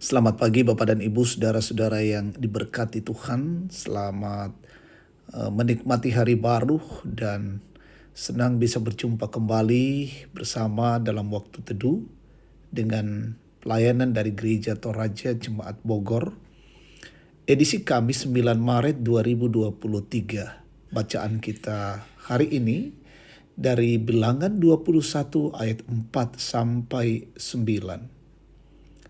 Selamat pagi Bapak dan Ibu, saudara-saudara yang diberkati Tuhan. Selamat menikmati hari baru dan senang bisa berjumpa kembali bersama dalam waktu teduh dengan pelayanan dari Gereja Toraja Jemaat Bogor. Edisi Kamis 9 Maret 2023. Bacaan kita hari ini dari Bilangan 21 ayat 4 sampai 9.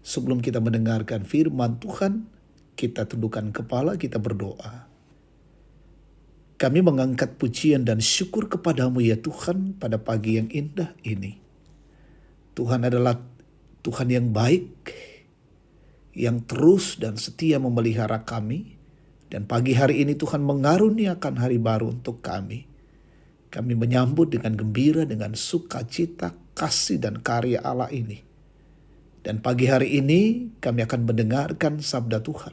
Sebelum kita mendengarkan firman Tuhan, kita tundukkan kepala, kita berdoa. Kami mengangkat pujian dan syukur kepadamu ya Tuhan pada pagi yang indah ini. Tuhan adalah Tuhan yang baik, yang terus dan setia memelihara kami. Dan pagi hari ini Tuhan mengaruniakan hari baru untuk kami. Kami menyambut dengan gembira, dengan sukacita, kasih dan karya Allah ini. Dan pagi hari ini kami akan mendengarkan sabda Tuhan.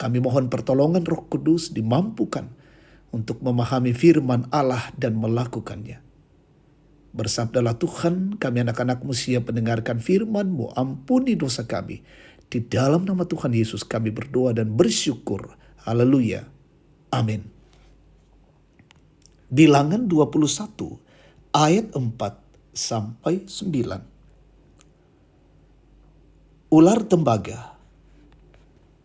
Kami mohon pertolongan Roh Kudus dimampukan untuk memahami firman Allah dan melakukannya. Bersabdalah Tuhan, kami anak-anak-Mu siap mendengarkan firman-Mu, ampuni dosa kami. Di dalam nama Tuhan Yesus kami berdoa dan bersyukur. Haleluya. Amin. Bilangan 21 ayat 4 sampai 9. Ular tembaga.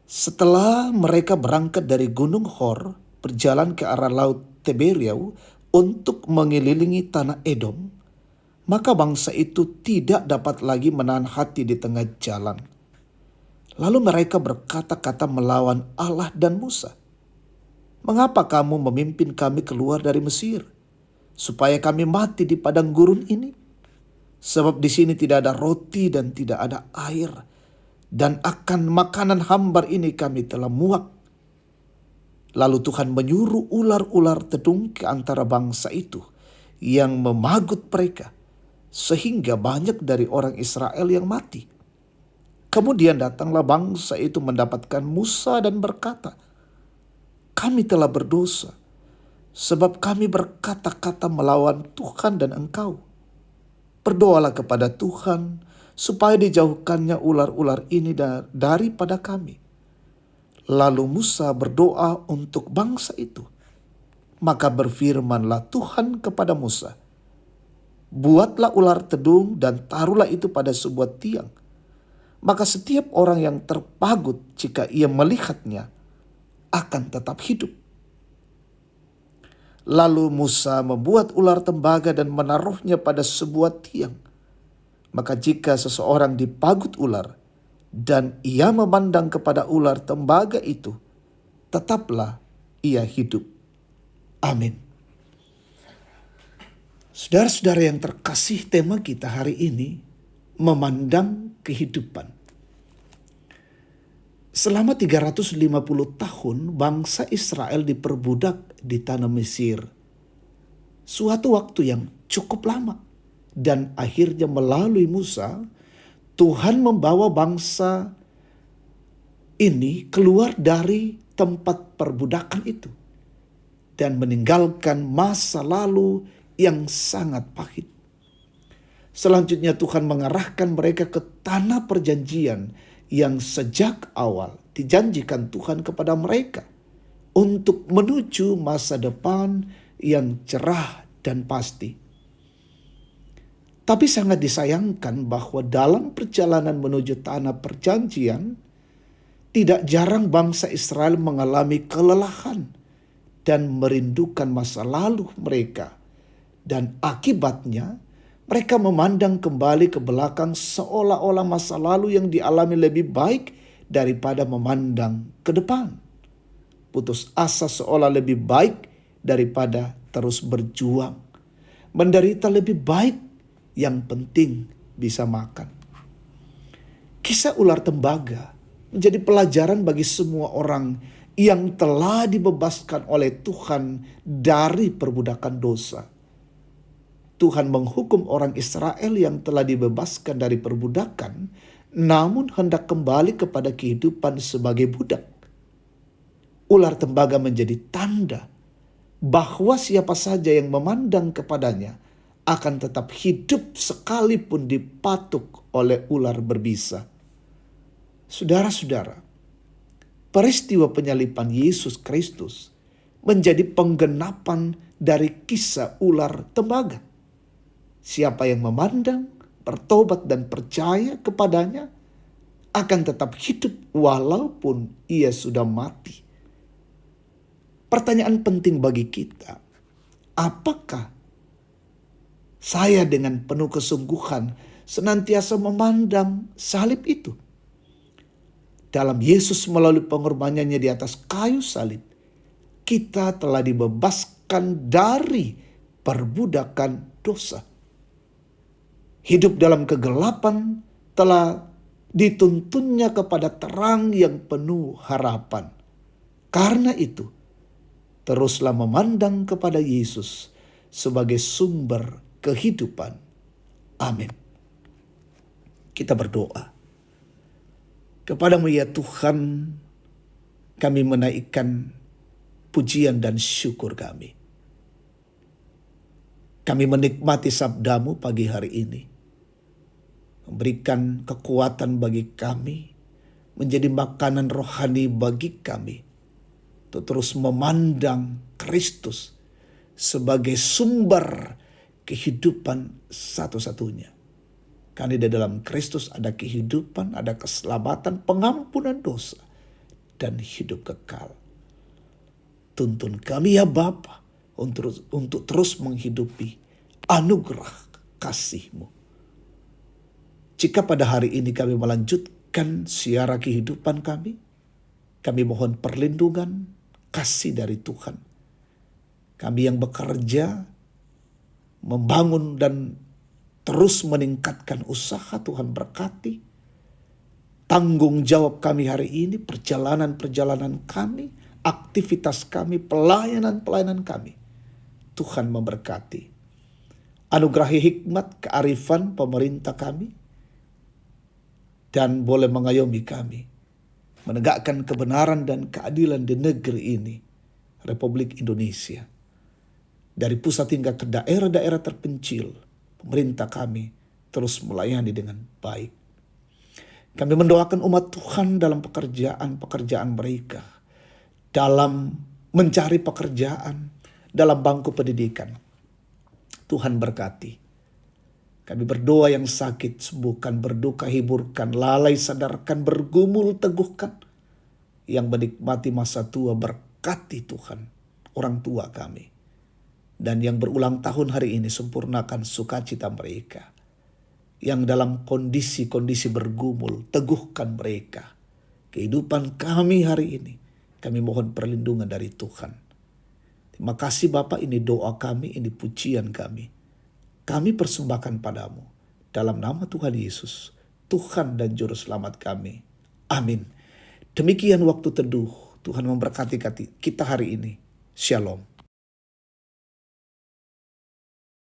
Setelah mereka berangkat dari Gunung Hor, berjalan ke arah Laut Tiberias untuk mengelilingi tanah Edom, maka bangsa itu tidak dapat lagi menahan hati di tengah jalan. Lalu mereka berkata-kata melawan Allah dan Musa. "Mengapa kamu memimpin kami keluar dari Mesir, supaya kami mati di padang gurun ini? Sebab di sini tidak ada roti dan tidak ada air. Dan akan makanan hambar ini kami telah muak." Lalu Tuhan menyuruh ular-ular tedung ke antara bangsa itu yang memagut mereka, sehingga banyak dari orang Israel yang mati. Kemudian datanglah bangsa itu mendapatkan Musa dan berkata, "Kami telah berdosa, sebab kami berkata-kata melawan Tuhan dan engkau. Berdoalah kepada Tuhan, supaya dijauhkannya ular-ular ini daripada kami." Lalu Musa berdoa untuk bangsa itu. Maka berfirmanlah Tuhan kepada Musa, "Buatlah ular tedung dan taruhlah itu pada sebuah tiang. Maka setiap orang yang terpagut jika ia melihatnya akan tetap hidup." Lalu Musa membuat ular tembaga dan menaruhnya pada sebuah tiang. Maka jika seseorang dipagut ular dan ia memandang kepada ular tembaga itu, tetaplah ia hidup. Amin. Saudara-saudara yang terkasih, tema kita hari ini memandang kehidupan. Selama 350 tahun bangsa Israel diperbudak di tanah Mesir. Suatu waktu yang cukup lama. Dan akhirnya melalui Musa, Tuhan membawa bangsa ini keluar dari tempat perbudakan itu. Dan meninggalkan masa lalu yang sangat pahit. Selanjutnya Tuhan mengarahkan mereka ke tanah perjanjian yang sejak awal dijanjikan Tuhan kepada mereka untuk menuju masa depan yang cerah dan pasti. Tapi sangat disayangkan bahwa dalam perjalanan menuju tanah perjanjian, tidak jarang bangsa Israel mengalami kelelahan dan merindukan masa lalu mereka. Dan akibatnya mereka memandang kembali ke belakang seolah-olah masa lalu yang dialami lebih baik daripada memandang ke depan. Putus asa seolah lebih baik daripada terus berjuang. Menderita lebih baik, yang penting bisa makan. Kisah ular tembaga menjadi pelajaran bagi semua orang yang telah dibebaskan oleh Tuhan dari perbudakan dosa. Tuhan menghukum orang Israel yang telah dibebaskan dari perbudakan, namun hendak kembali kepada kehidupan sebagai budak. Ular tembaga menjadi tanda bahwa siapa saja yang memandang kepadanya akan tetap hidup sekalipun dipatuk oleh ular berbisa. Saudara-saudara, peristiwa penyaliban Yesus Kristus menjadi penggenapan dari kisah ular tembaga. Siapa yang memandang, bertobat dan percaya kepadanya akan tetap hidup walaupun ia sudah mati. Pertanyaan penting bagi kita, apakah saya dengan penuh kesungguhan senantiasa memandang salib itu? Dalam Yesus melalui pengorbanannya di atas kayu salib, kita telah dibebaskan dari perbudakan dosa. Hidup dalam kegelapan telah dituntunnya kepada terang yang penuh harapan. Karena itu, teruslah memandang kepada Yesus sebagai sumber kehidupan. Amin. Kita berdoa. Kepadamu ya Tuhan, kami menaikkan pujian dan syukur kami. Kami menikmati sabdamu pagi hari ini. Memberikan kekuatan bagi kami, menjadi makanan rohani bagi kami, untuk terus memandang Kristus sebagai sumber kehidupan satu-satunya. Karena di dalam Kristus ada kehidupan, ada keselamatan, pengampunan dosa, dan hidup kekal. Tuntun kami ya Bapa untuk terus menghidupi anugerah kasih-Mu. Jika pada hari ini kami melanjutkan siara kehidupan kami mohon perlindungan, kasih dari Tuhan. Kami yang bekerja, membangun dan terus meningkatkan usaha, Tuhan berkati. Tanggung jawab kami hari ini, perjalanan-perjalanan kami, aktivitas kami, pelayanan-pelayanan kami. Tuhan memberkati. Anugerahi hikmat, kearifan pemerintah kami, dan boleh mengayomi kami menegakkan kebenaran dan keadilan di negeri ini, Republik Indonesia. Dari pusat hingga ke daerah-daerah terpencil, pemerintah kami terus melayani dengan baik. Kami mendoakan umat Tuhan dalam pekerjaan-pekerjaan mereka, dalam mencari pekerjaan, dalam bangku pendidikan. Tuhan berkati. Kami berdoa yang sakit sembuhkan, berduka hiburkan, lalai sadarkan, bergumul teguhkan. Yang menikmati masa tua berkati Tuhan, orang tua kami. Dan yang berulang tahun hari ini sempurnakan sukacita mereka. Yang dalam kondisi-kondisi bergumul, teguhkan mereka. Kehidupan kami hari ini, kami mohon perlindungan dari Tuhan. Terima kasih Bapak, ini doa kami, ini pujian kami. Kami persembahkan padamu. Dalam nama Tuhan Yesus, Tuhan dan Juru Selamat kami. Amin. Demikian waktu teduh. Tuhan memberkati kita hari ini. Shalom.